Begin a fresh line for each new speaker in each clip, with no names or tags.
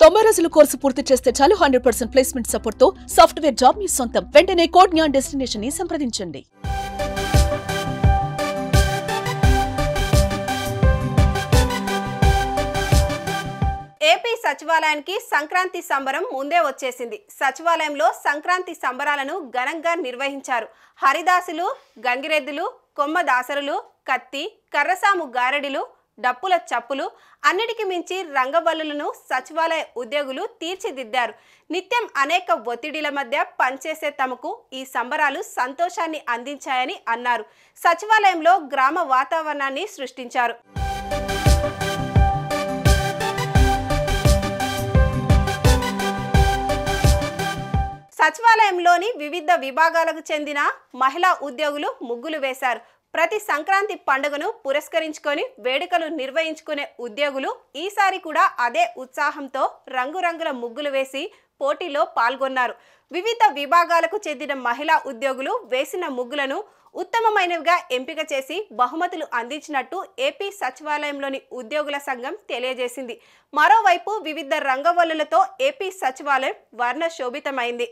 90 రోజుల కోర్సు పూర్తి చేస్తే చాలు 100% ప్లేస్మెంట్ సపోర్ట్ తో సాఫ్ట్వేర్ జాబ్ మీ సొంతం. వెంటనే కోడ్ జ్ఞాన్ డెస్టినేషన్ ని సంప్రదించండి.
ఏపీ సచివాలయానికి సంక్రాంతి సంబరం ముందే వచ్చేసింది. సచివాలయంలో సంక్రాంతి సంబరాలను ఘనంగా నిర్వహించారు. హరిదాసులు, గంగిరెద్దులు, కొమ్మదాసరులు, కత్తి, కర్రసాము గారడిలు, డప్పుల చప్పులు, అన్నిటికి మించి రంగవల్లులను సచివాలయ ఉద్యోగులు తీర్చిదిద్దారు. నిత్యం అనేక ఒత్తిడిల మధ్య పనిచేసే తమకు ఈ సంబరాలు సంతోషాన్ని అందించాయని అన్నారు. సచివాలయంలో గ్రామ వాతావరణాన్ని సృష్టించారు. సచివాలయంలోని వివిధ విభాగాలకు చెందిన మహిళా ఉద్యోగులు ముగ్గులు వేశారు. ప్రతి సంక్రాంతి పండుగను పురస్కరించుకొని వేడుకలు నిర్వహించుకునే ఉద్యోగులు ఈసారి కూడా అదే ఉత్సాహంతో రంగురంగుల ముగ్గులు వేసి పోటీలో పాల్గొన్నారు. వివిధ విభాగాలకు చెందిన మహిళా ఉద్యోగులు వేసిన ముగ్గులను ఉత్తమమైనవిగా ఎంపిక చేసి బహుమతులు అందించినట్టు ఏపీ సచివాలయంలోని ఉద్యోగుల సంఘం తెలియజేసింది. మరోవైపు వివిధ రంగవల్లులతో ఏపీ సచివాలయం వర్ణ శోభితమైంది.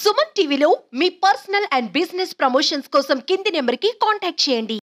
సుమన్ టీవీలో మీ పర్సనల్ అండ్ బిజినెస్ ప్రమోషన్స్ కోసం కింది నెంబర్కి కాంటాక్ట్ చేయండి.